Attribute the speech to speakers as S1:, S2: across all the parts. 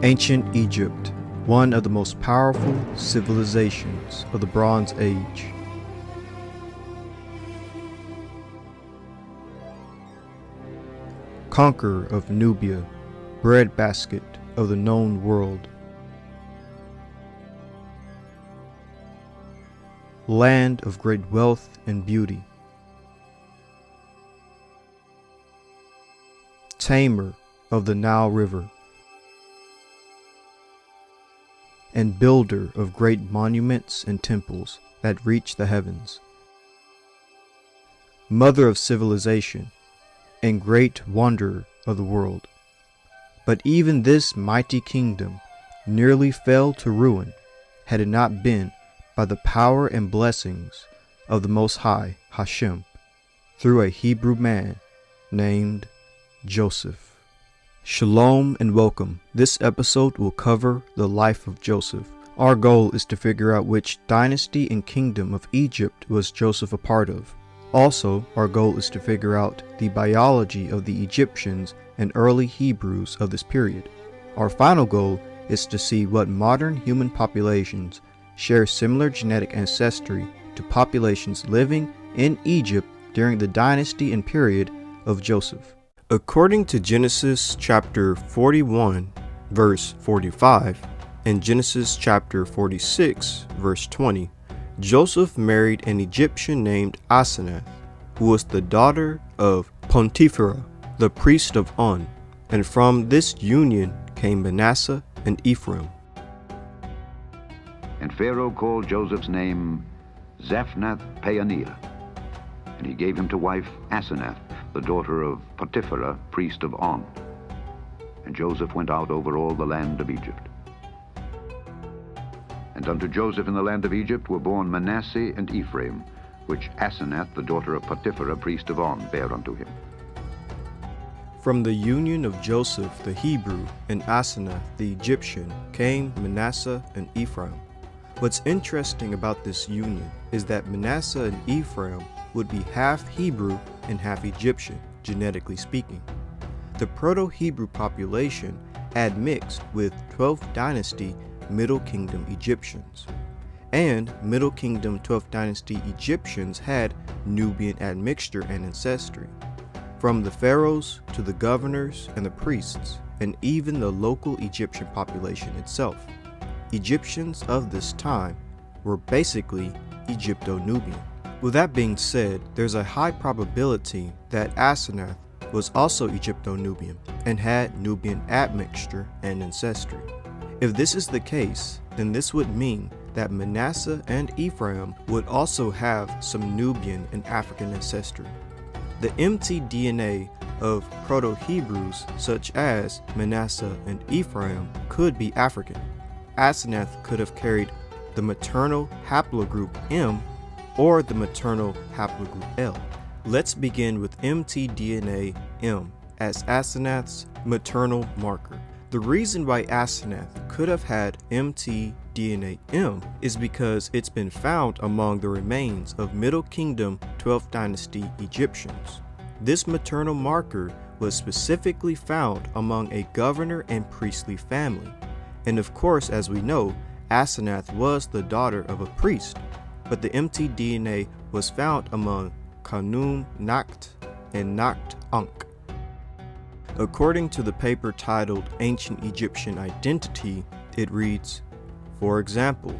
S1: Ancient Egypt, one of the most powerful civilizations of the Bronze Age. Conqueror of Nubia, breadbasket of the known world. Land of great wealth and beauty. Tamer of the Nile River, and builder of great monuments and temples that reach the heavens. Mother of civilization, and great wanderer of the world. But even this mighty kingdom nearly fell to ruin had it not been by the power and blessings of the Most High Hashem through a Hebrew man named Joseph. Shalom and welcome. This episode will cover the life of Joseph. Our goal is to figure out which dynasty and kingdom of Egypt was Joseph a part of. Also, our goal is to figure out the biology of the Egyptians and early Hebrews of this period. Our final goal is to see what modern human populations share similar genetic ancestry to populations living in Egypt during the dynasty and period of Joseph. According to Genesis chapter 41, verse 45, and Genesis chapter 46, verse 20, Joseph married an Egyptian named Asenath, who was the daughter of Potiphar, the priest of On, and from this union came Manasseh and Ephraim.
S2: And Pharaoh called Joseph's name Zaphnath-Paaneah, and he gave him to wife Asenath, the daughter of Potiphar, priest of On. And Joseph went out over all the land of Egypt. And unto Joseph in the land of Egypt were born Manasseh and Ephraim, which Asenath, the daughter of Potiphar, priest of On, bare unto him.
S1: From the union of Joseph the Hebrew and Asenath the Egyptian came Manasseh and Ephraim. What's interesting about this union is that Manasseh and Ephraim would be half Hebrew and half Egyptian, genetically speaking. The Proto-Hebrew population admixed with 12th dynasty Middle Kingdom Egyptians. And Middle Kingdom 12th dynasty Egyptians had Nubian admixture and ancestry, from the pharaohs to the governors and the priests, and even the local Egyptian population itself. Egyptians of this time were basically Egypto-Nubian. With that being said, there's a high probability that Asenath was also Egypto-Nubian and had Nubian admixture and ancestry. If this is the case, then this would mean that Manasseh and Ephraim would also have some Nubian and African ancestry. The mtDNA of Proto-Hebrews such as Manasseh and Ephraim could be African. Asenath could have carried the maternal haplogroup M or the maternal haplogroup L. Let's begin with mtDNA M as Asenath's maternal marker. The reason why Asenath could have had mtDNA M is because it's been found among the remains of Middle Kingdom 12th dynasty Egyptians. This maternal marker was specifically found among a governor and priestly family. And of course, as we know, Asenath was the daughter of a priest, but the mtDNA was found among Khanum Nakht and Nakht Ankh. According to the paper titled Ancient Egyptian Identity, it reads, for example,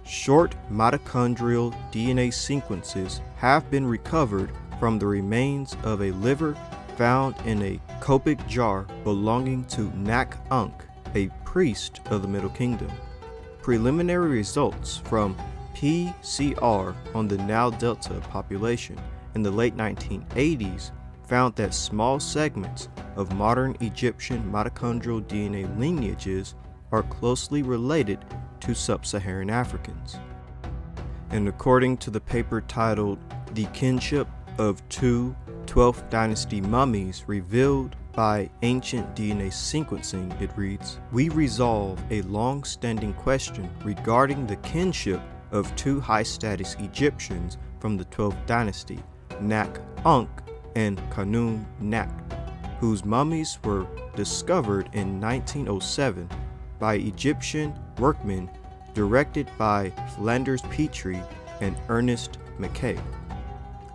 S1: short mitochondrial DNA sequences have been recovered from the remains of a liver found in a Kopik jar belonging to Nakht Ankh, a priest of the Middle Kingdom. Preliminary results from PCR on the Nile Delta population in the late 1980s found that small segments of modern Egyptian mitochondrial DNA lineages are closely related to sub-Saharan Africans. And according to the paper titled The Kinship of Two 12th Dynasty Mummies Revealed by Ancient DNA Sequencing, it reads, we resolve a long-standing question regarding the kinship of two high-status Egyptians from the 12th dynasty, Nakht Ankh and Khanum Nakht, whose mummies were discovered in 1907 by Egyptian workmen, directed by Flanders Petrie and Ernest Mackay.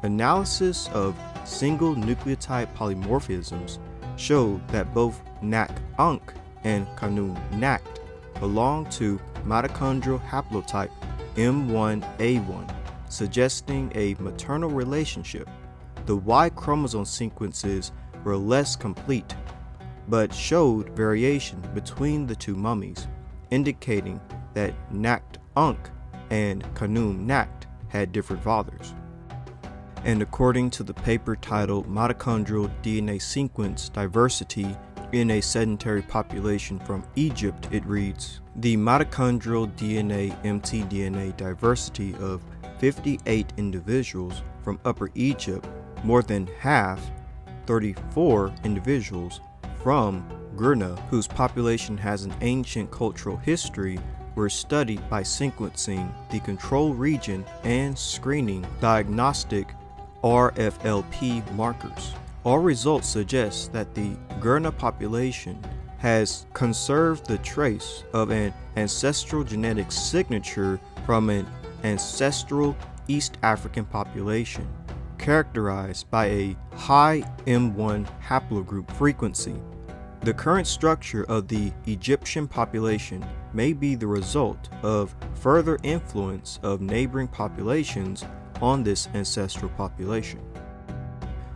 S1: Analysis of single nucleotide polymorphisms showed that both Nak-Unk and Kanu-Nakt belong to mitochondrial haplotype M1A1, suggesting a maternal relationship. The Y chromosome sequences were less complete, but showed variation between the two mummies, indicating that Nakt-Unk and Kanu-Nakt had different fathers. And according to the paper titled Mitochondrial DNA Sequence Diversity in a Sedentary Population from Egypt, it reads, the mitochondrial DNA mtDNA diversity of 58 individuals from Upper Egypt, more than half, 34 individuals from Gurna, whose population has an ancient cultural history, were studied by sequencing the control region and screening diagnostic RFLP markers. All results suggest that the Gurna population has conserved the trace of an ancestral genetic signature from an ancestral East African population, characterized by a high M1 haplogroup frequency. The current structure of the Egyptian population may be the result of further influence of neighboring populations on this ancestral population.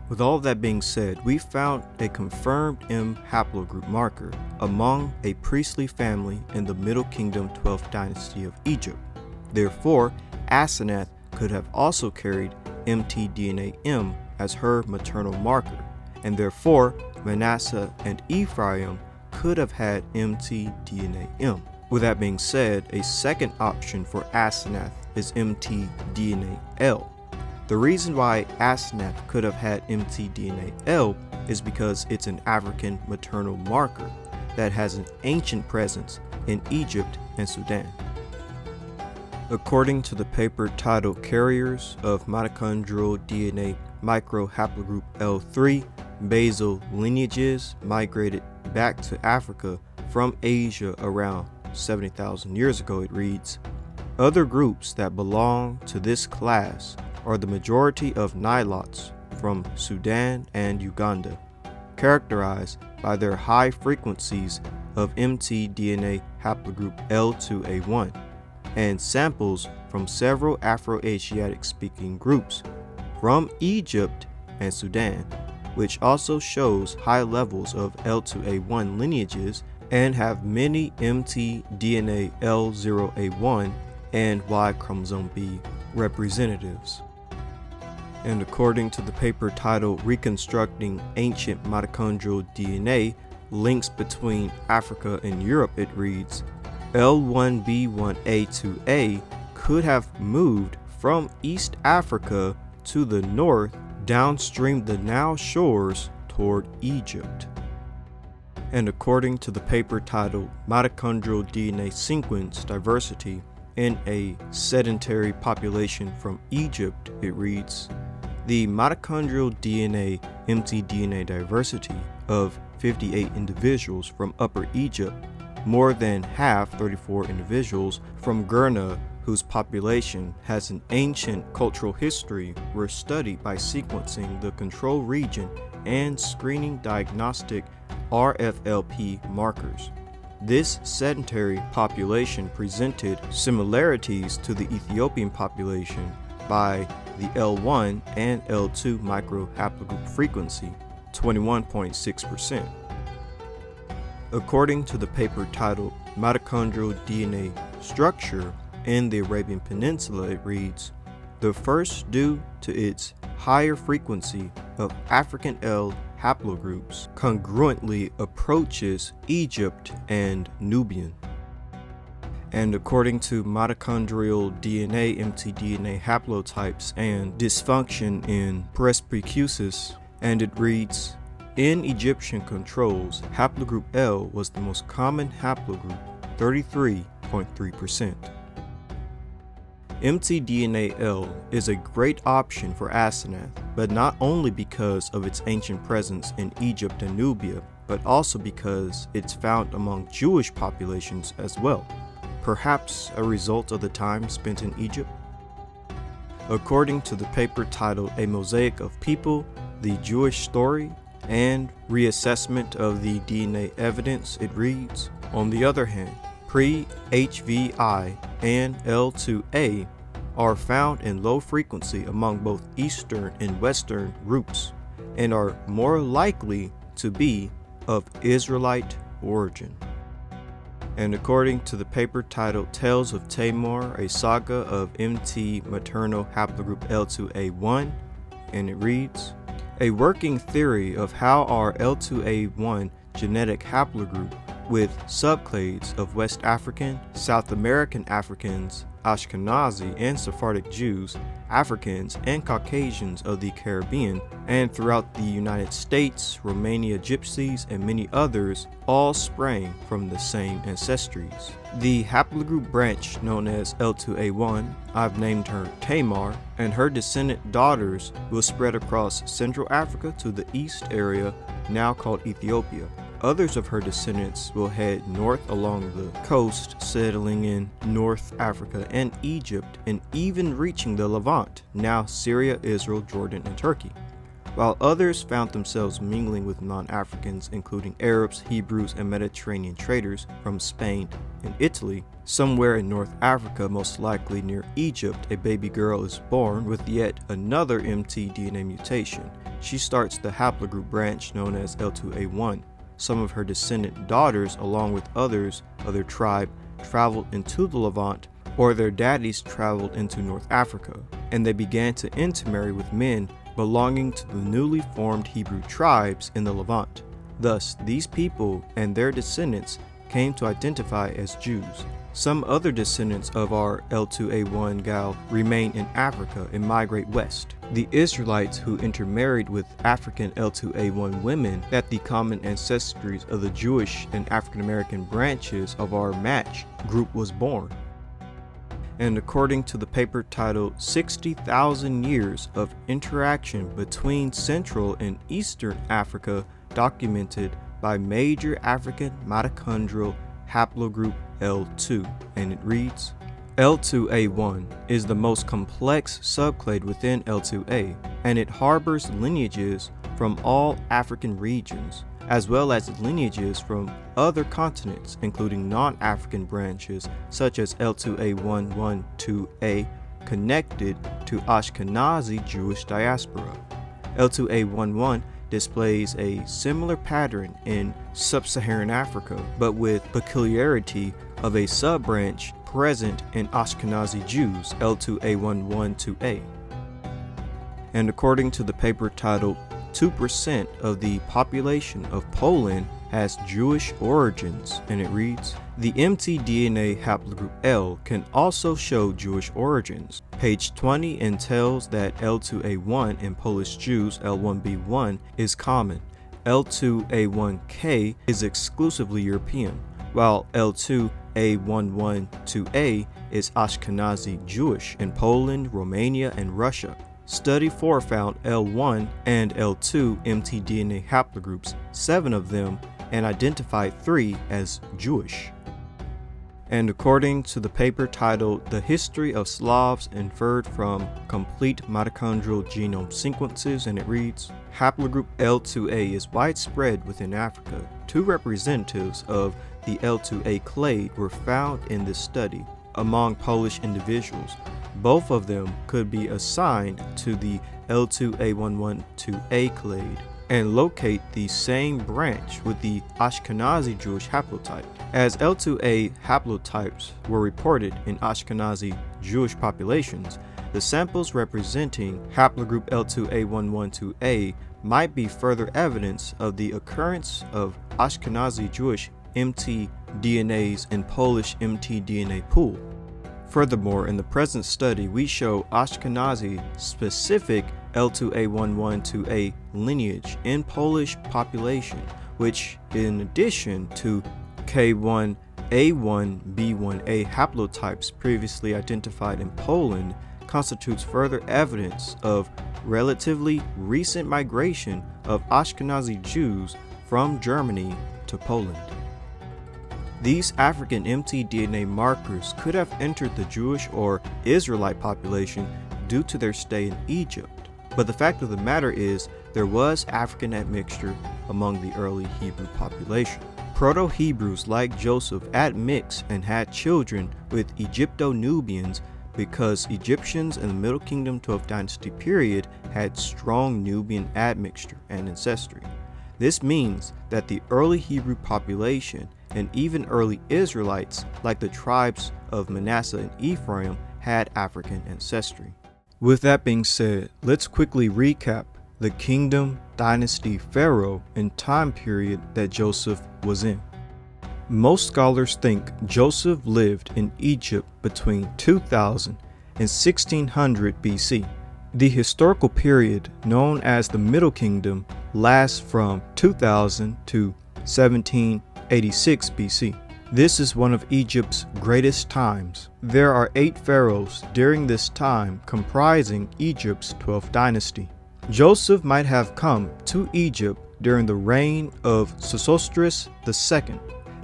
S1: With all that being said, we found a confirmed M haplogroup marker among a priestly family in the Middle Kingdom 12th dynasty of Egypt. Therefore, Asenath could have also carried mtDNA-M as her maternal marker, and therefore Manasseh and Ephraim could have had mtDNA-M. With that being said, a second option for Asenath is mtDNA-L. The reason why Asenath could have had mtDNA-L is because it's an African maternal marker that has an ancient presence in Egypt and Sudan. According to the paper titled Carriers of Mitochondrial DNA Microhaplogroup L3, basal lineages migrated back to Africa from Asia around 70,000 years ago, it reads, other groups that belong to this class are the majority of Nilots from Sudan and Uganda, characterized by their high frequencies of mtDNA haplogroup L2A1, and samples from several Afro-Asiatic speaking groups from Egypt and Sudan, which also shows high levels of L2A1 lineages and have many mtDNA L0A1 and Y chromosome B representatives. And according to the paper titled Reconstructing Ancient Mitochondrial DNA, Links Between Africa and Europe, it reads, L1B1A2A could have moved from East Africa to the north downstream the Nile shores toward Egypt. And according to the paper titled Mitochondrial DNA Sequence Diversity in a Sedentary Population from Egypt, it reads, the mitochondrial DNA mtDNA diversity of 58 individuals from Upper Egypt, more than half, 34 individuals from Gurna, whose population has an ancient cultural history, were studied by sequencing the control region and screening diagnostic RFLP markers. This sedentary population presented similarities to the Ethiopian population by the L1 and L2 microhaplogroup frequency, 21.6%. According to the paper titled Mitochondrial DNA Structure in the Arabian Peninsula, it reads, the first due to its higher frequency of African L haplogroups congruently approaches Egypt and Nubian. And according to mitochondrial DNA mtDNA haplotypes and dysfunction in presbycusis, and it reads, in Egyptian controls, haplogroup L was the most common haplogroup, 33.3%. mtDNA-L is a great option for Asenath, but not only because of its ancient presence in Egypt and Nubia, but also because it's found among Jewish populations as well, perhaps a result of the time spent in Egypt. According to the paper titled A Mosaic of People, the Jewish Story, and Reassessment of the DNA Evidence, it reads, on the other hand, pre-HVI and L2A are found in low frequency among both Eastern and Western groups, and are more likely to be of Israelite origin. And according to the paper titled Tales of Tamar, a saga of MT maternal haplogroup L2A1, and it reads, a working theory of how our L2A1 genetic haplogroup with subclades of West African, South American Africans, Ashkenazi and Sephardic Jews, Africans and Caucasians of the Caribbean, and throughout the United States, Romania Gypsies, and many others, all sprang from the same ancestries. The haplogroup branch known as L2A1, I've named her Tamar, and her descendant daughters will spread across Central Africa to the east area, now called Ethiopia. Others of her descendants will head north along the coast, settling in North Africa and Egypt, and even reaching the Levant, now Syria, Israel, Jordan, and Turkey. While others found themselves mingling with non-Africans, including Arabs, Hebrews, and Mediterranean traders from Spain and Italy, somewhere in North Africa, most likely near Egypt, a baby girl is born with yet another mtDNA mutation. She starts the haplogroup branch known as L2A1. Some of her descendant daughters, along with others of their tribe, traveled into the Levant, or their daddies traveled into North Africa, and they began to intermarry with men belonging to the newly formed Hebrew tribes in the Levant. Thus, these people and their descendants came to identify as Jews. Some other descendants of our L2A1 gal remain in Africa and migrate west. The Israelites who intermarried with African L2A1 women at the common ancestries of the Jewish and African American branches of our match group was born. And according to the paper titled 60,000 Years of Interaction Between Central and Eastern Africa documented by major African mitochondrial haplogroup L2, and it reads, L2A1 is the most complex subclade within L2A, and it harbors lineages from all African regions, as well as lineages from other continents, including non-African branches such as L2A112A connected to Ashkenazi Jewish diaspora. L2A11 displays a similar pattern in sub-Saharan Africa, but with peculiarity of a sub-branch present in Ashkenazi Jews, L2A112A. And according to the paper titled 2% of the population of Poland has Jewish origins, and it reads, the mtDNA haplogroup L can also show Jewish origins. Page 20 entails that L2A1 in Polish Jews L1B1 is common. L2A1K is exclusively European, while L2A112A is Ashkenazi Jewish in Poland, Romania, and Russia. Study 4 found L1 and L2 mtDNA haplogroups, 7 of them, and identified 3 as Jewish. And according to the paper titled The History of Slavs Inferred from Complete Mitochondrial Genome Sequences, and it reads, haplogroup L2A is widespread within Africa. 2 representatives of the L2A clade were found in this study among Polish individuals. Both of them could be assigned to the L2A112A clade and locate the same branch with the Ashkenazi Jewish haplotype. As L2A haplotypes were reported in Ashkenazi Jewish populations, the samples representing haplogroup L2A112A might be further evidence of the occurrence of Ashkenazi Jewish mtDNAs in Polish mtDNA pool. Furthermore, in the present study, we show Ashkenazi specific L2A112A lineage in Polish population, which in addition to K1A1B1A haplotypes previously identified in Poland, constitutes further evidence of relatively recent migration of Ashkenazi Jews from Germany to Poland. These African mtDNA markers could have entered the Jewish or Israelite population due to their stay in Egypt, but the fact of the matter is there was African admixture among the early Hebrew population. Proto-Hebrews like Joseph admixed and had children with Egypto-Nubians because Egyptians in the Middle Kingdom 12th Dynasty period had strong Nubian admixture and ancestry. This means that the early Hebrew population and even early Israelites, like the tribes of Manasseh and Ephraim, had African ancestry. With that being said, let's quickly recap the kingdom, dynasty, pharaoh, and time period that Joseph was in. Most scholars think Joseph lived in Egypt between 2000 and 1600 BC. The historical period, known as the Middle Kingdom, lasts from 2000 to 1786 BC. This is one of Egypt's greatest times. There are 8 pharaohs during this time comprising Egypt's 12th dynasty. Joseph might have come to Egypt during the reign of Sosostris II,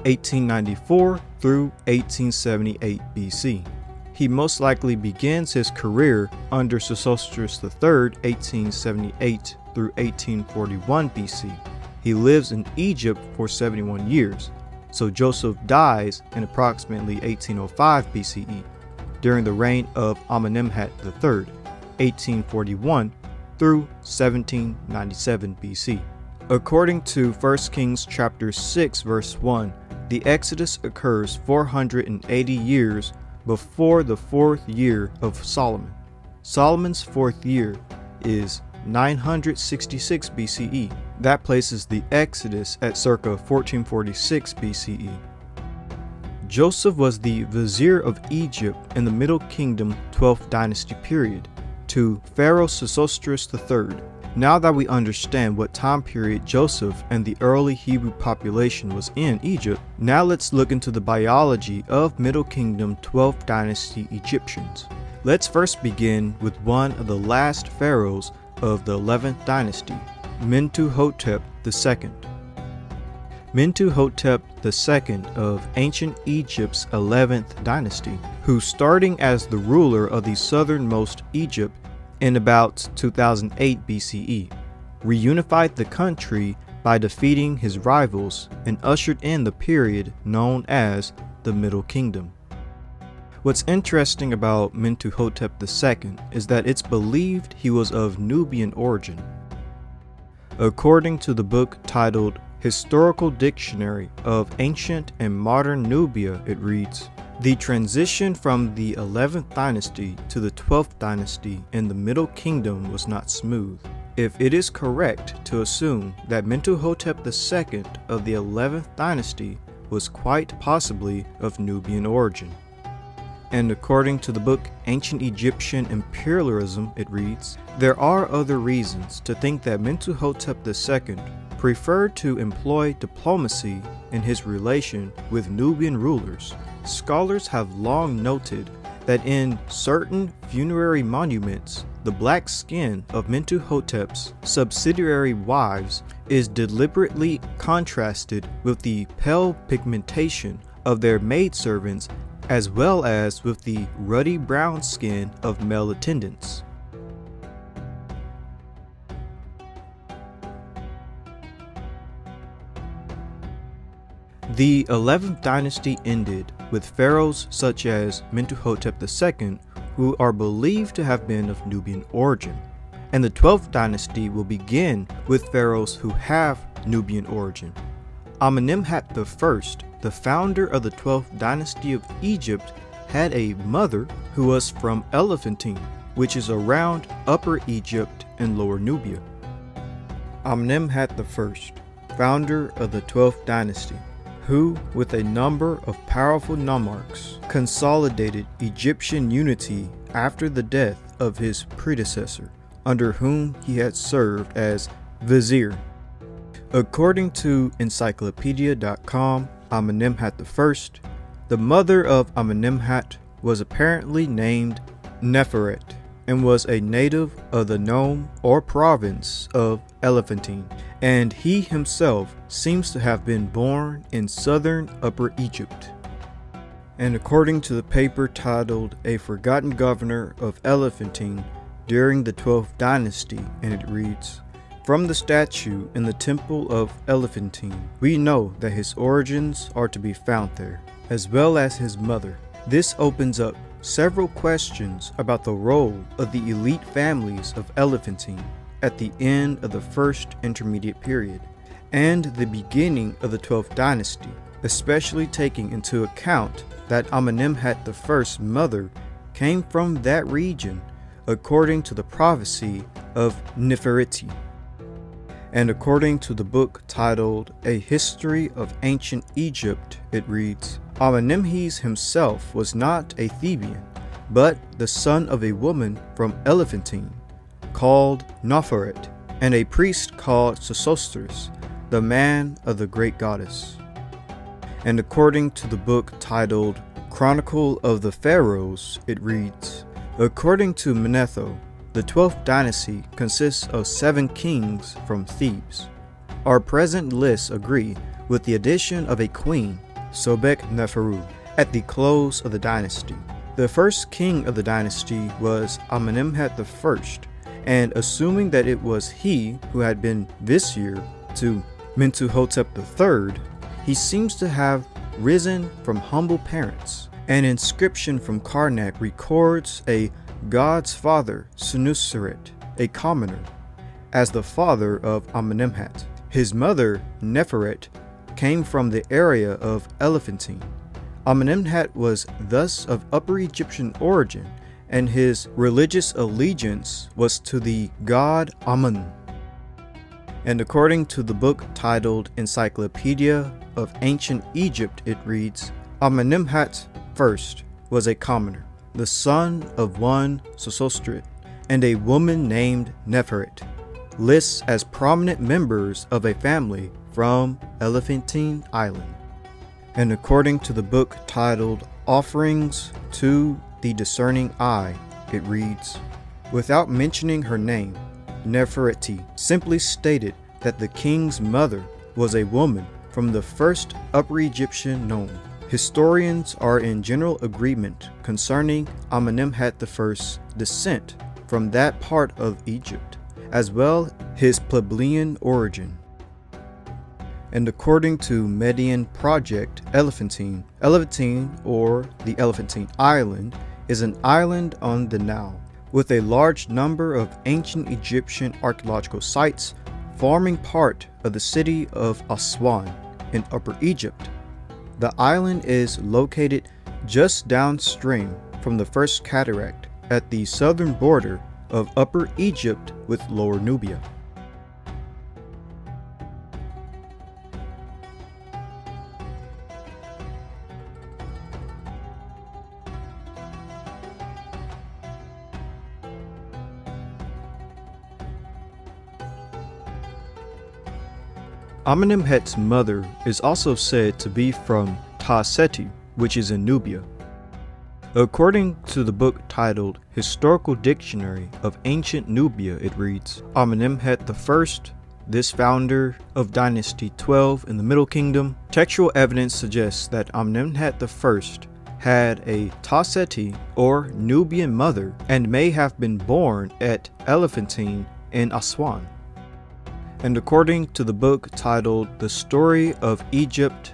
S1: 1894 through 1878 BC. He most likely begins his career under Sosostris III, 1878 through 1841 BC. He lives in Egypt for 71 years, so Joseph dies in approximately 1805 BCE during the reign of Amenemhat III, 1841 through 1797 BC. According to 1 Kings chapter 6 verse 1, the Exodus occurs 480 years before the 4th year of Solomon. Solomon's 4th year is 966 BCE. That places the Exodus at circa 1446 BCE. Joseph was the vizier of Egypt in the Middle Kingdom 12th dynasty period to Pharaoh Sosostris III. Now that we understand what time period Joseph and the early Hebrew population was in Egypt, now let's look into the biology of Middle Kingdom 12th dynasty Egyptians. Let's first begin with one of the last pharaohs of the 11th dynasty, Mentuhotep II. Mentuhotep II of ancient Egypt's 11th dynasty, who starting as the ruler of the southernmost Egypt in about 2008 BCE, reunified the country by defeating his rivals and ushered in the period known as the Middle Kingdom. What's interesting about Mentuhotep II is that it's believed he was of Nubian origin. According to the book titled Historical Dictionary of Ancient and Modern Nubia, it reads, "The transition from the 11th dynasty to the 12th dynasty in the Middle Kingdom was not smooth. If it is correct to assume that Mentuhotep II of the 11th dynasty was quite possibly of Nubian origin." And according to the book Ancient Egyptian Imperialism, it reads, "There are other reasons to think that Mentuhotep II preferred to employ diplomacy in his relation with Nubian rulers. Scholars have long noted that in certain funerary monuments, the black skin of Mentuhotep's subsidiary wives is deliberately contrasted with the pale pigmentation of their maidservants, as well as with the ruddy brown skin of male attendants. The 11th dynasty ended with pharaohs such as Mentuhotep II, who are believed to have been of Nubian origin, and the 12th dynasty will begin with pharaohs who have Nubian origin. Amenemhat I, the founder of the 12th dynasty of Egypt, had a mother who was from Elephantine, which is around Upper Egypt and Lower Nubia. Amenemhat I, founder of the 12th dynasty, who, with a number of powerful nomarchs, consolidated Egyptian unity after the death of his predecessor, under whom he had served as vizier. According to encyclopedia.com, Amenemhat I, the mother of Amenemhat was apparently named Neferet. and was a native of the nome or province of Elephantine, and he himself seems to have been born in southern Upper Egypt. And according to the paper titled A Forgotten Governor of Elephantine during the 12th Dynasty, and it reads, "From the statue in the temple of Elephantine, we know that his origins are to be found there, as well as his mother. This opens up several questions about the role of the elite families of Elephantine at the end of the first intermediate period and the beginning of the 12th dynasty, especially taking into account that Amenemhat I's mother came from that region according to the prophecy of Nefertiti. And according to the book titled A History of Ancient Egypt, it reads, Amenemhes himself was not a Theban, but the son of a woman from Elephantine, called Noferet, and a priest called Sesostris, the man of the great goddess. And according to the book titled Chronicle of the Pharaohs, it reads, according to Manetho, the 12th dynasty consists of 7 kings from Thebes. Our present lists agree with the addition of a queen, Sobek Neferu, at the close of the dynasty. The first king of the dynasty was Amenemhat I, and assuming that it was he who had been vizier to Mentuhotep III, he seems to have risen from humble parents. An inscription from Karnak records a God's father, Senuseret, a commoner, as the father of Amenemhat. His mother, Neferet, came from the area of Elephantine. Amenemhat was thus of Upper Egyptian origin, and his religious allegiance was to the god Amun. And according to the book titled Encyclopedia of Ancient Egypt, it reads, Amenemhat I was a commoner, the son of one Sesostrit, and a woman named Neferet, lists as prominent members of a family from Elephantine Island. And according to the book titled Offerings to the Discerning Eye, it reads, without mentioning her name, Nefertiti simply stated that the king's mother was a woman from the first Upper Egyptian nome. Historians are in general agreement concerning Amenemhat I's descent from that part of Egypt, as well his plebeian origin. And according to Median Project Elephantine, or the Elephantine Island, is an island on the Nile, with a large number of ancient Egyptian archaeological sites forming part of the city of Aswan in Upper Egypt. The island is located just downstream from the first cataract at the southern border of Upper Egypt with Lower Nubia. Amenemhat's mother is also said to be from Ta-Seti, which is in Nubia. According to the book titled Historical Dictionary of Ancient Nubia, it reads, Amenemhat I, this founder of Dynasty 12 in the Middle Kingdom. Textual evidence suggests that Amenemhat I had a Ta-Seti or Nubian mother and may have been born at Elephantine in Aswan. And according to the book titled The Story of Egypt,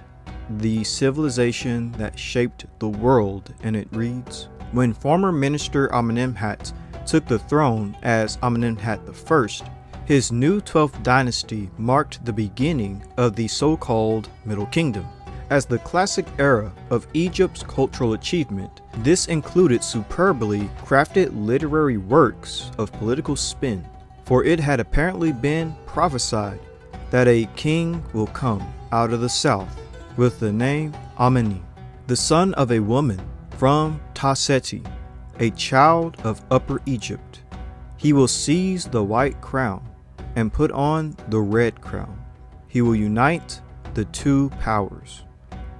S1: the Civilization That Shaped the World, and it reads, when former minister Amenemhat took the throne as Amenemhat I, his new 12th dynasty marked the beginning of the so-called Middle Kingdom. As the classic era of Egypt's cultural achievement, this included superbly crafted literary works of political spin, for it had apparently been prophesied that a king will come out of the south with the name Ameni, the son of a woman from Ta-Seti, a child of Upper Egypt. He will seize the white crown and put on the red crown. He will unite the two powers.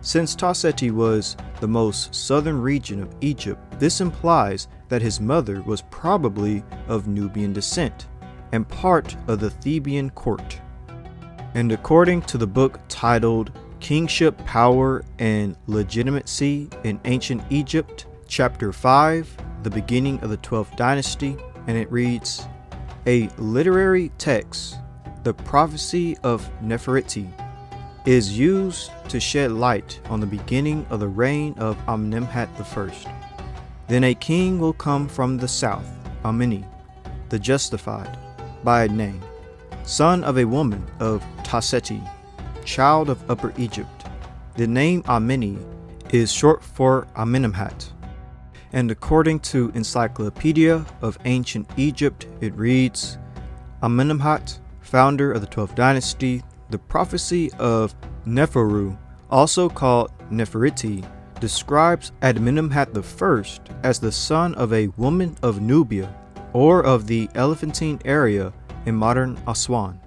S1: Since Ta-Seti was the most southern region of Egypt, this implies that his mother was probably of Nubian descent and part of the Theban court. And according to the book titled Kingship, Power, and Legitimacy in Ancient Egypt, Chapter 5, the beginning of the 12th dynasty, and it reads, a literary text, the prophecy of Nefertiti, is used to shed light on the beginning of the reign of Amenemhat I. Then a king will come from the south, Ameni, the justified, by name, son of a woman of Taseti, child of Upper Egypt. The name Ameni is short for Amenemhat. And according to Encyclopedia of Ancient Egypt, it reads, Amenemhat, founder of the 12th dynasty, the prophecy of Neferu, also called Nefertiti, describes Admixture I as the son of a woman of Nubia, or of the Elephantine area in modern Aswan.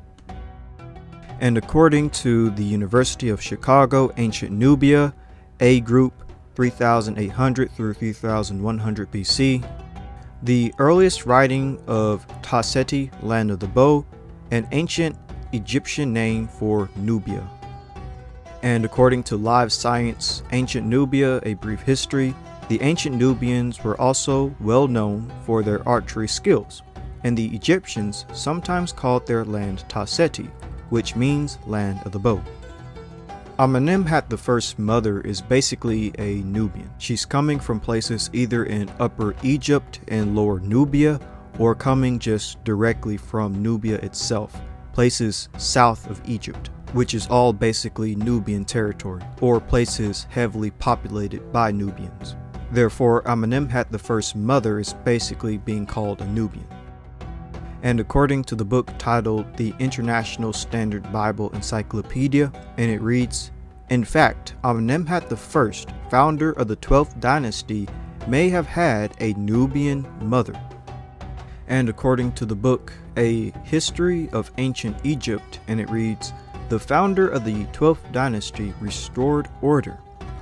S1: And according to the University of Chicago, Ancient Nubia, A group 3800 through 3100 BC, the earliest writing of Taseti, land of the bow, an ancient Egyptian name for Nubia. And according to Live Science, Ancient Nubia, A Brief History, the ancient Nubians were also well known for their archery skills, and the Egyptians sometimes called their land Taseti, which means land of the bow. Amenemhat I's mother is basically a Nubian. She's coming from places either in Upper Egypt and Lower Nubia, or coming just directly from Nubia itself, places south of Egypt, which is all basically Nubian territory, or places heavily populated by Nubians. Therefore, Amenemhat I's mother is basically being called a Nubian. And according to the book titled The International Standard Bible Encyclopedia, and it reads, in fact, Amenemhat I, founder of the 12th dynasty, may have had a Nubian mother. And according to the book A History of Ancient Egypt, and it reads, the founder of the 12th dynasty restored order.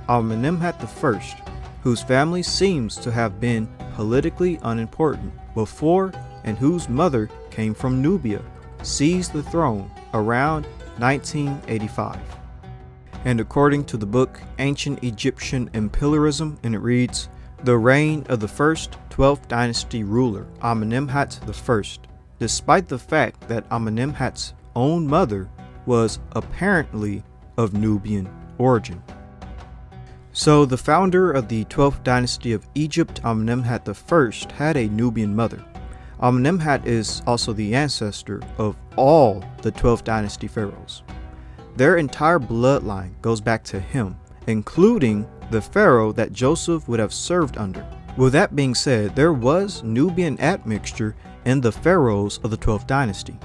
S1: Amenemhat I, whose family seems to have been politically unimportant before and whose mother came from Nubia, seized the throne around 1985. And according to the book Ancient Egyptian Imperialism, and it reads, the reign of the first 12th dynasty ruler, Amenemhat I, despite the fact that Amenemhat's own mother was apparently of Nubian origin. So the founder of the 12th dynasty of Egypt, Amenemhat I, had a Nubian mother. Amenemhat is also the ancestor of all the 12th dynasty pharaohs. Their entire bloodline goes back to him, including the pharaoh that Joseph would have served under. With that being said, there was Nubian admixture in the pharaohs of the 12th dynasty.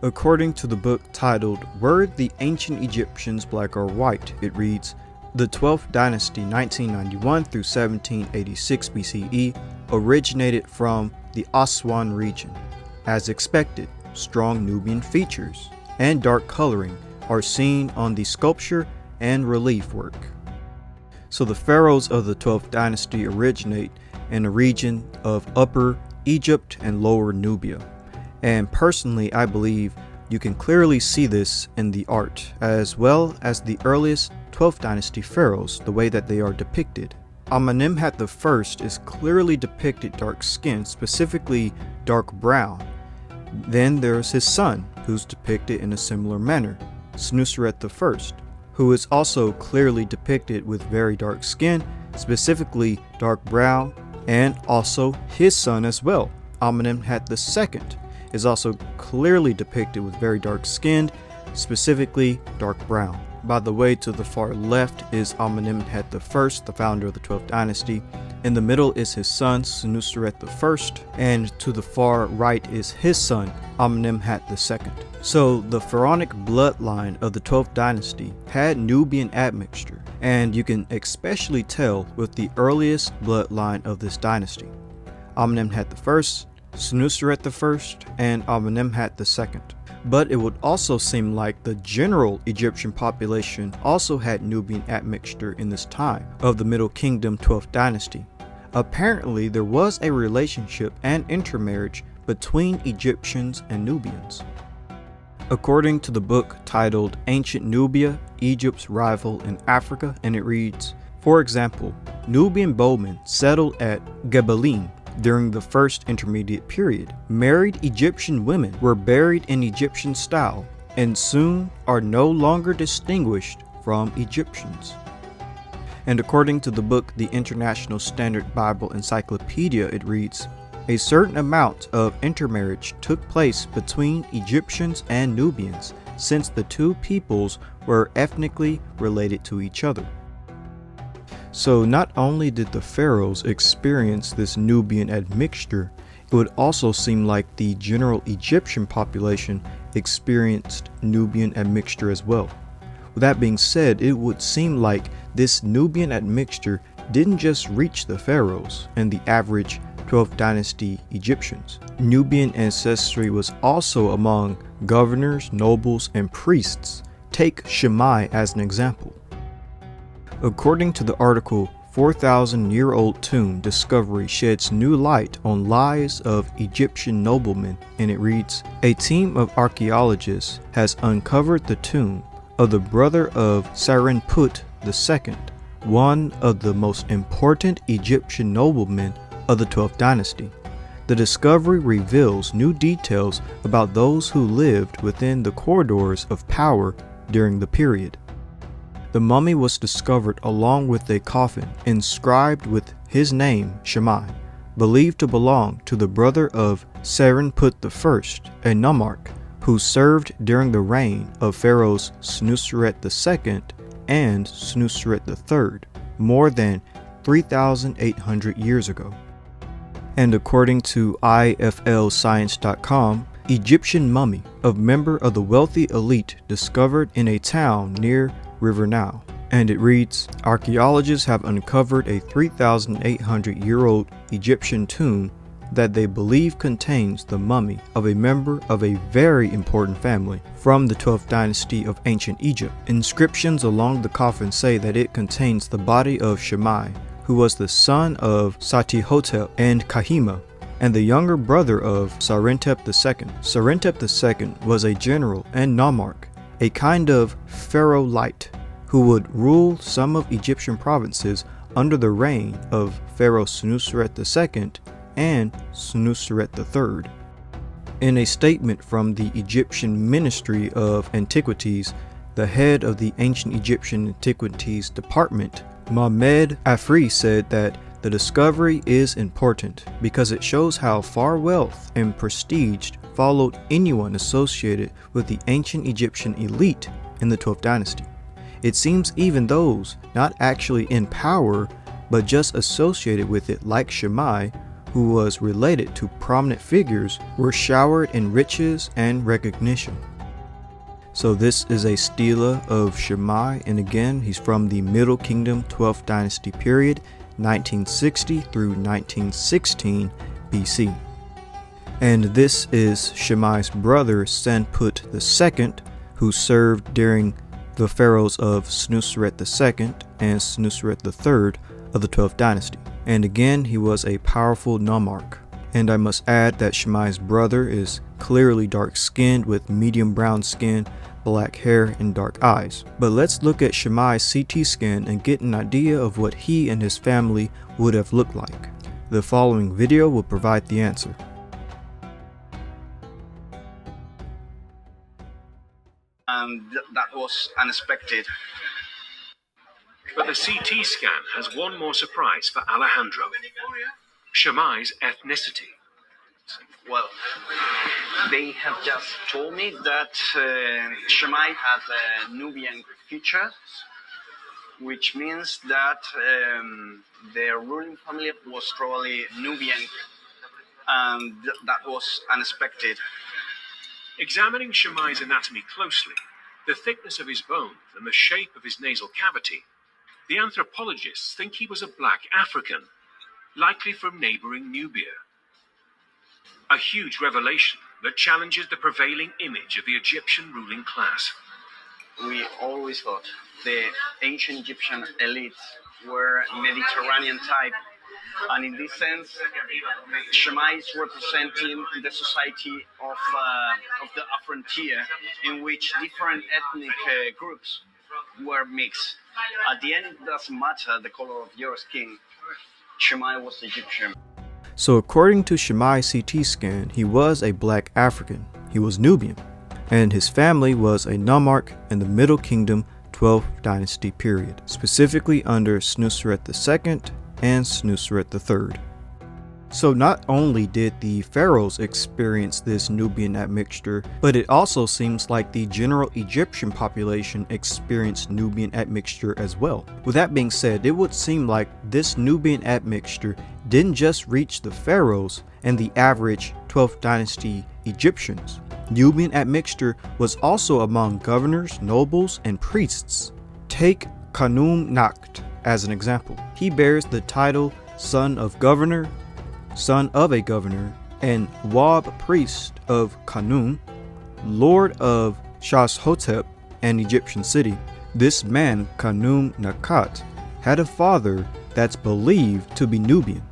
S1: According to the book titled Were the Ancient Egyptians Black or White, it reads, the 12th dynasty 1991 through 1786 BCE originated from the Aswan region. As expected, strong Nubian features and dark coloring are seen on the sculpture and relief work. So the pharaohs of the 12th dynasty originate in the region of Upper Egypt and Lower Nubia. And personally, I believe you can clearly see this in the art, as well as the earliest 12th dynasty pharaohs, the way that they are depicted. Amenemhat I is clearly depicted dark skinned, specifically dark brown. Then there's his son, who's depicted in a similar manner, Senusret I, who is also clearly depicted with very dark skin, specifically dark brown, and also his son as well, Amenemhat II, is also clearly depicted with very dark skinned, specifically dark brown. By the way, to the far left is Amenemhat I, the founder of the 12th dynasty. In the middle is his son, Senusret I, and to the far right is his son, Amenemhat II. So the Pharaonic bloodline of the 12th dynasty had Nubian admixture, and you can especially tell with the earliest bloodline of this dynasty, Amenemhat I, Senusret I, and Amenemhat II. But it would also seem like the general Egyptian population also had Nubian admixture in this time of the Middle Kingdom 12th dynasty. Apparently, there was a relationship and intermarriage between Egyptians and Nubians. According to the book titled Ancient Nubia, Egypt's Rival in Africa, and it reads, for example, Nubian bowmen settled at Gebalim during the first intermediate period. Married Egyptian women were buried in Egyptian style and soon are no longer distinguished from Egyptians. And according to the book The International Standard Bible Encyclopedia, it reads, a certain amount of intermarriage took place between Egyptians and Nubians, since the two peoples were ethnically related to each other. So not only did the pharaohs experience this Nubian admixture, it would also seem like the general Egyptian population experienced Nubian admixture as well. With that being said, it would seem like this Nubian admixture didn't just reach the pharaohs and the average 12th dynasty Egyptians. Nubian ancestry was also among governors, nobles, and priests. Take Shamai as an example. According to the article 4,000-year-old tomb discovery sheds new light on lies of Egyptian noblemen, and it reads, a team of archaeologists has uncovered the tomb of the brother of Serenput II, one of the most important Egyptian noblemen of the 12th dynasty. The discovery reveals new details about those who lived within the corridors of power during the period. The mummy was discovered along with a coffin inscribed with his name, Shamai, believed to belong to the brother of Serenput I, a nomarch who served during the reign of Pharaohs Senuseret II and Senuseret III, more than 3,800 years ago. And according to iflscience.com, Egyptian mummy of member of the wealthy elite discovered in a town near River Nile. And it reads, archaeologists have uncovered a 3,800-year-old Egyptian tomb that they believe contains the mummy of a member of a very important family from the 12th dynasty of ancient Egypt. Inscriptions along the coffin say that it contains the body of Shamai, who was the son of Satihotep and Kahima, and the younger brother of Sarentep II. Sarentep II was a general and nomarch, a kind of pharaoh light, who would rule some of Egyptian provinces under the reign of Pharaoh Senuseret II and Senuseret III. In a statement from the Egyptian Ministry of Antiquities, the head of the Ancient Egyptian Antiquities Department, Mohamed Afri, said that the discovery is important because it shows how far wealth and prestige followed anyone associated with the ancient Egyptian elite in the 12th dynasty. It seems even those not actually in power but just associated with it, like Shamai, who was related to prominent figures, were showered in riches and recognition. So this is a stela of Shamai, and again, he's from the Middle Kingdom 12th dynasty period, 1960 through 1916 BC. And this is Shamai's brother Senput II, who served during the pharaohs of Senuseret II and Senuseret III of the 12th dynasty. And again, he was a powerful nomarch. And I must add that Shamai's brother is clearly dark-skinned with medium brown skin, black hair, and dark eyes. But let's look at Shamai's CT scan and get an idea of what he and his family would have looked like. The following video will provide the answer.
S3: And that was unexpected.
S4: But the CT scan has one more surprise for Alejandro: Shamai's ethnicity.
S3: Well, they have just told me that Shamai had Nubian features, which means that their ruling family was probably Nubian, and that was unexpected.
S4: Examining Shamai's anatomy closely, the thickness of his bones and the shape of his nasal cavity, the anthropologists think he was a black African, likely from neighboring Nubia. A huge revelation that challenges the prevailing image of the Egyptian ruling class.
S3: We always thought the ancient Egyptian elites were Mediterranean type, And in this sense, Shamai is representing the society of the frontier, in which different ethnic groups were mixed. At the end, it doesn't matter the color of your skin. Shamai was Egyptian.
S1: So according to Shamai CT scan, he was a black African. He was Nubian, and his family was a nomarch in the Middle Kingdom 12th dynasty period, specifically under Snuseret II and Snuseret III. So not only did the pharaohs experience this Nubian admixture, but it also seems like the general Egyptian population experienced Nubian admixture as well. With that being said, it would seem like this Nubian admixture didn't just reach the pharaohs and the average 12th dynasty Egyptians. Nubian admixture was also among governors, nobles, and priests. Take Khnum Nakht as an example. He bears the title son of a governor, and Wab priest of Khnum, lord of Shashhotep, an Egyptian city. This man, Khnum Nakht, had a father that's believed to be Nubian.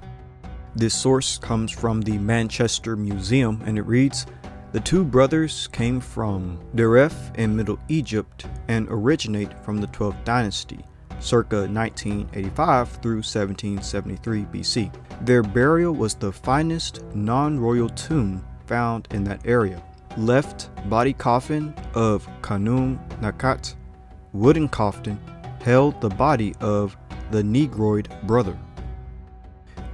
S1: This source comes from the Manchester Museum, and it reads, "The two brothers came from Deref in Middle Egypt and originate from the 12th dynasty, circa 1985 through 1773 BC. Their burial was the finest non-royal tomb found in that area. Left body coffin of Khnum Nakht, wooden coffin, held the body of the Negroid brother."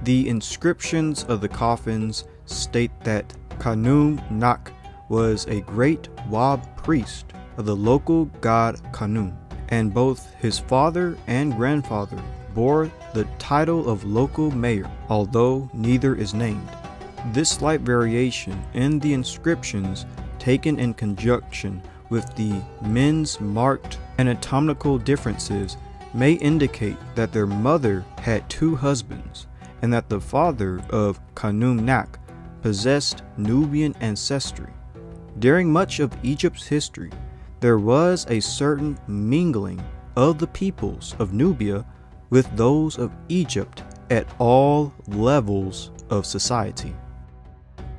S1: The inscriptions of the coffins state that Khnum Nakht was a great Wab priest of the local god Khnum, and both his father and grandfather bore the title of local mayor, although neither is named. This slight variation in the inscriptions, taken in conjunction with the men's marked anatomical differences, may indicate that their mother had two husbands, and that the father of Khnum Nakht possessed Nubian ancestry. During much of Egypt's history, there was a certain mingling of the peoples of Nubia with those of Egypt at all levels of society.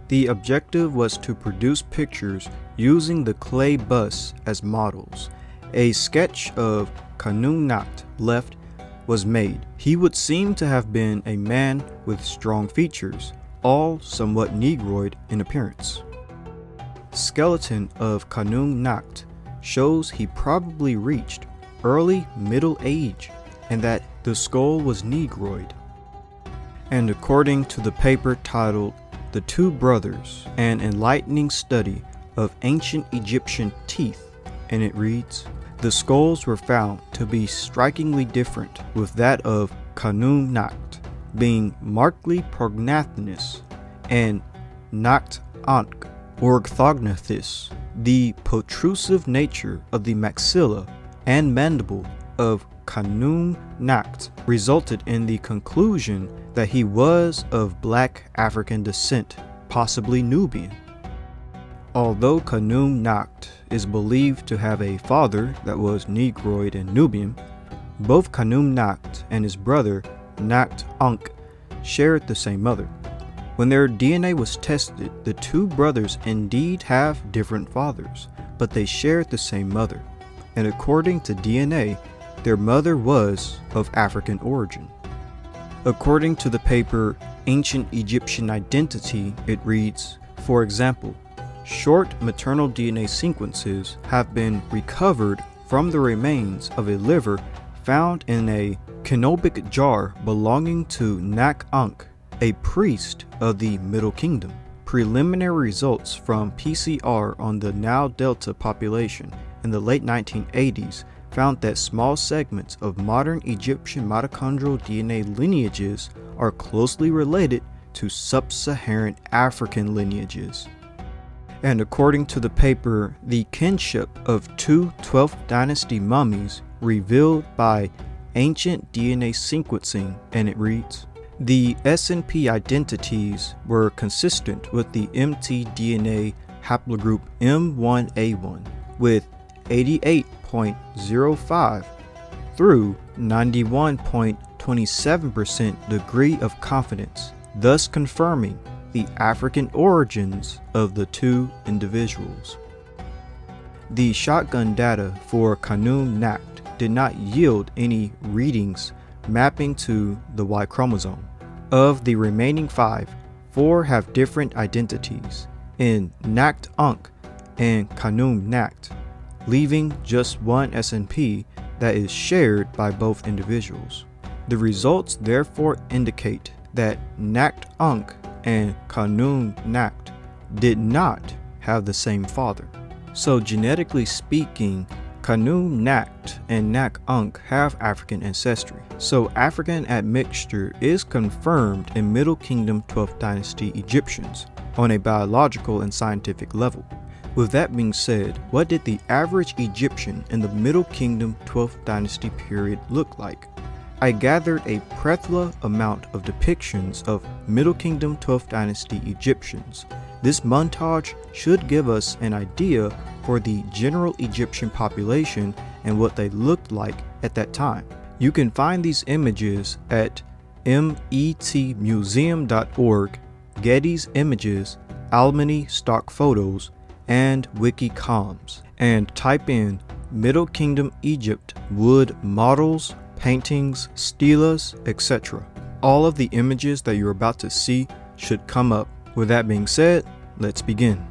S1: The objective was to produce pictures using the clay busts as models. A sketch of Khnum Nakht left was made. He would seem to have been a man with strong features, all somewhat negroid in appearance. Skeleton of Khnum Nakht shows he probably reached early middle age and that the skull was negroid. And according to the paper titled "The Two Brothers, an Enlightening Study of Ancient Egyptian Teeth," and it reads, "The skulls were found to be strikingly different, with that of Khnum Nakht being markedly prognathinous and Nakht Ankh orthognathious. The protrusive nature of the maxilla and mandible of Khnum Nakht resulted in the conclusion that he was of black African descent, possibly Nubian. Although Khnum Nakht is believed to have a father that was negroid and Nubian, both Khnum Nakht and his brother Nakht Ankh shared the same mother. When their DNA was tested, the two brothers indeed have different fathers, but they shared the same mother, and according to DNA, their mother was of African origin. According to the paper Ancient Egyptian Identity, it reads, for example, short maternal DNA sequences have been recovered from the remains of a liver found in a canopic jar belonging to Nakht Ankh, a priest of the Middle Kingdom. Preliminary results from PCR on the Nile Delta population in the late 1980s found that small segments of modern Egyptian mitochondrial DNA lineages are closely related to sub-Saharan African lineages. And according to the paper, the kinship of two 12th dynasty mummies revealed by ancient DNA sequencing, and it reads, the SNP identities were consistent with the mtDNA haplogroup M1A1 with 88.05 through 91.27% degree of confidence, thus confirming the African origins of the two individuals. The shotgun data for Khanum Nacht did not yield any readings mapping to the Y chromosome. Of the remaining 5, 4 have different identities in Nacht Ankh and Khanum Nacht, leaving just one SNP that is shared by both individuals. The results therefore indicate that Nacht Ankh and Khanum Nacht did not have the same father. So genetically speaking, Khanum Nacht and Nacht Ankh have African ancestry. So African admixture is confirmed in Middle Kingdom 12th Dynasty Egyptians on a biological and scientific level. With that being said, what did the average Egyptian in the Middle Kingdom 12th Dynasty period look like? I gathered a plethora amount of depictions of Middle Kingdom 12th Dynasty Egyptians. This montage should give us an idea for the general Egyptian population and what they looked like at that time. You can find these images at metmuseum.org, Getty's Images, Almany Stock Photos, and Wikicoms, and type in Middle Kingdom Egypt wood models, paintings, stelas, etc. All of the images that you're about to see should come up. With that being said, let's begin.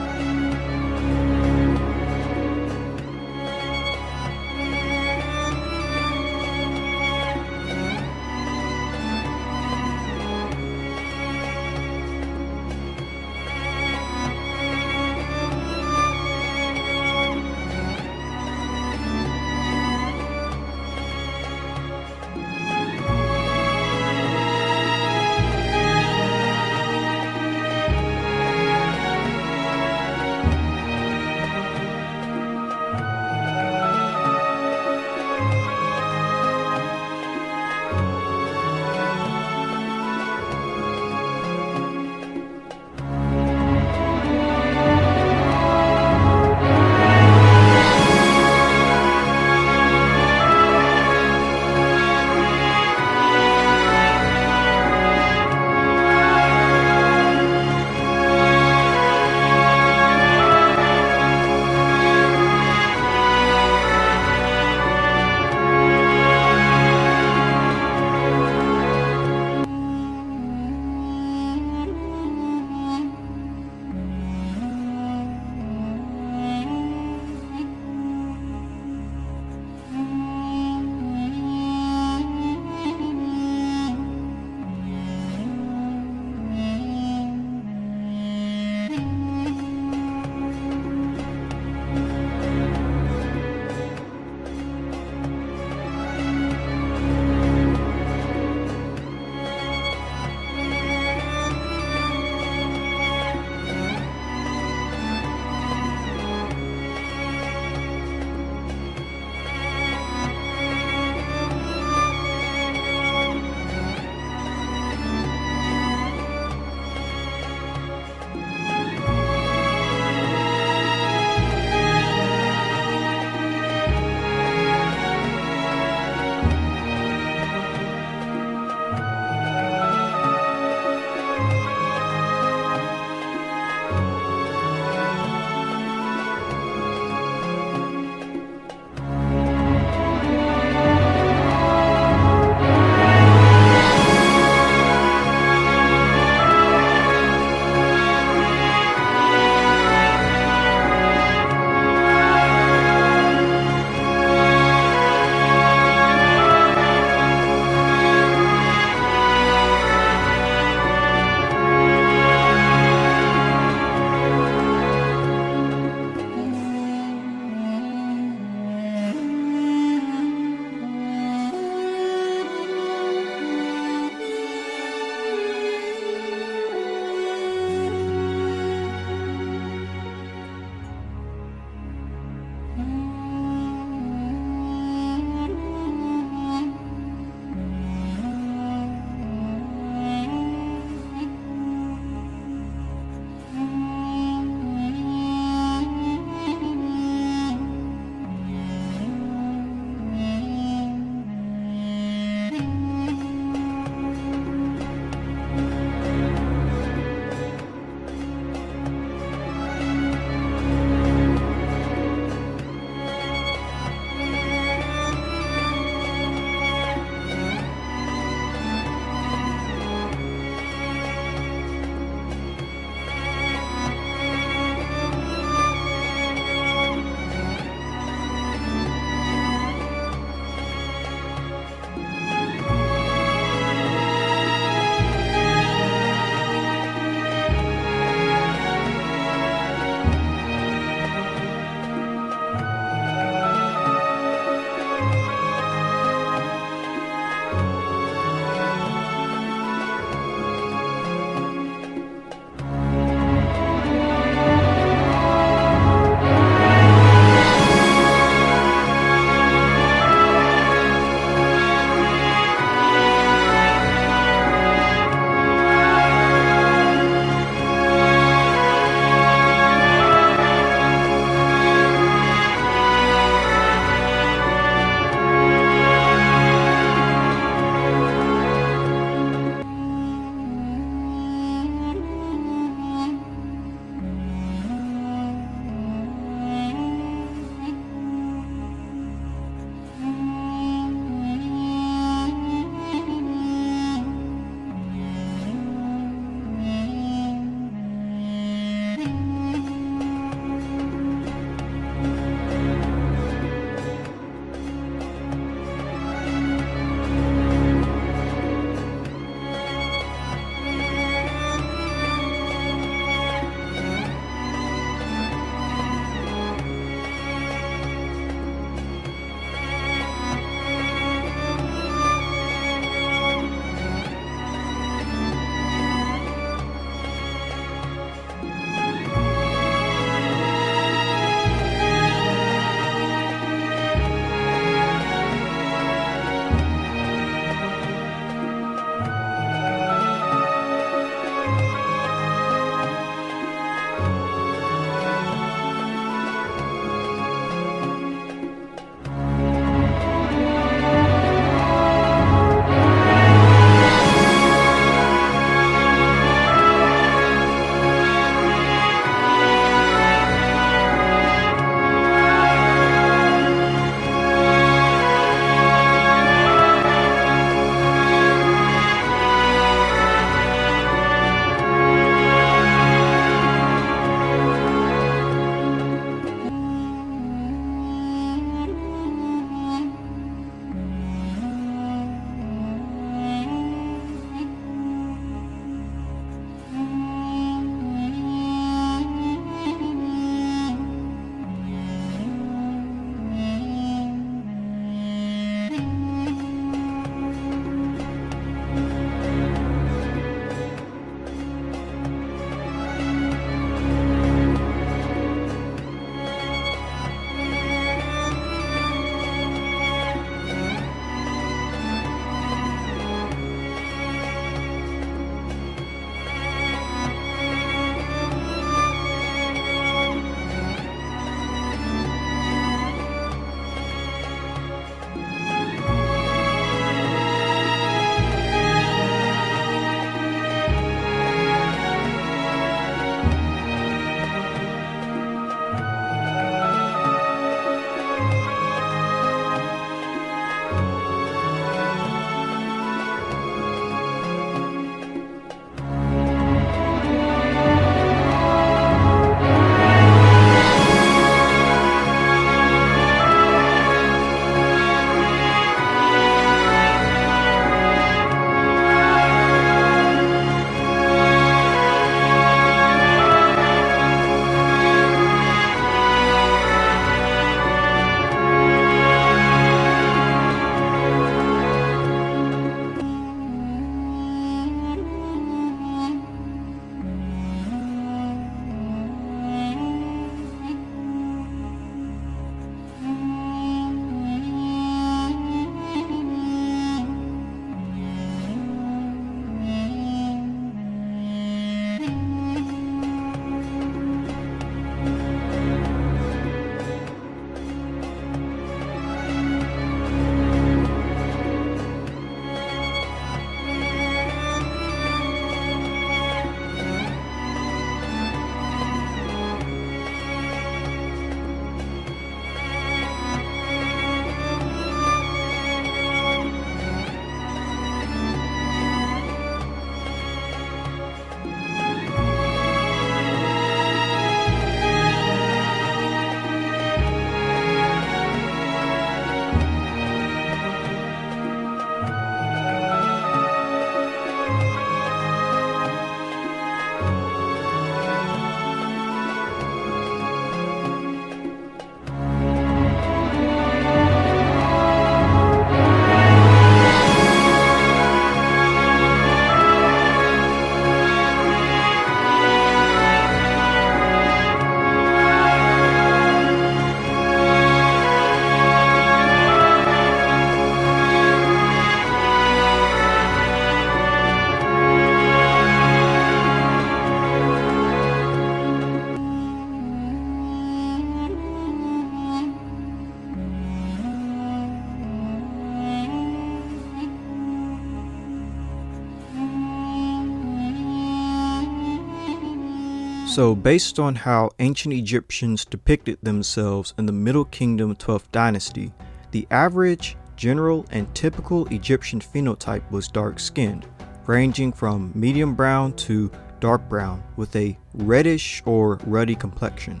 S1: So based on how ancient Egyptians depicted themselves in the Middle Kingdom 12th dynasty, the average, general, and typical Egyptian phenotype was dark-skinned, ranging from medium brown to dark brown with a reddish or ruddy complexion.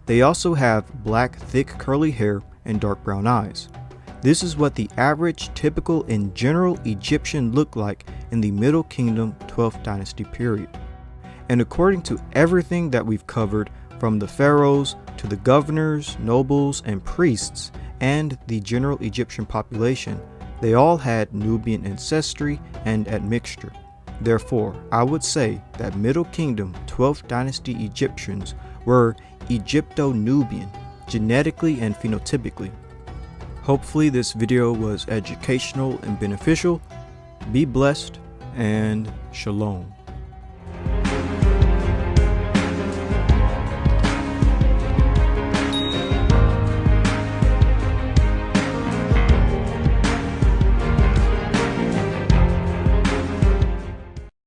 S1: They also have black, thick, curly hair and dark brown eyes. This is what the average, typical, and general Egyptian looked like in the Middle Kingdom 12th dynasty period. And according to everything that we've covered, from the pharaohs to the governors, nobles, and priests, and the general Egyptian population, they all had Nubian ancestry and admixture. Therefore, I would say that Middle Kingdom 12th dynasty Egyptians were Egypto-Nubian, genetically and phenotypically. Hopefully this video was educational and beneficial. Be blessed, and shalom.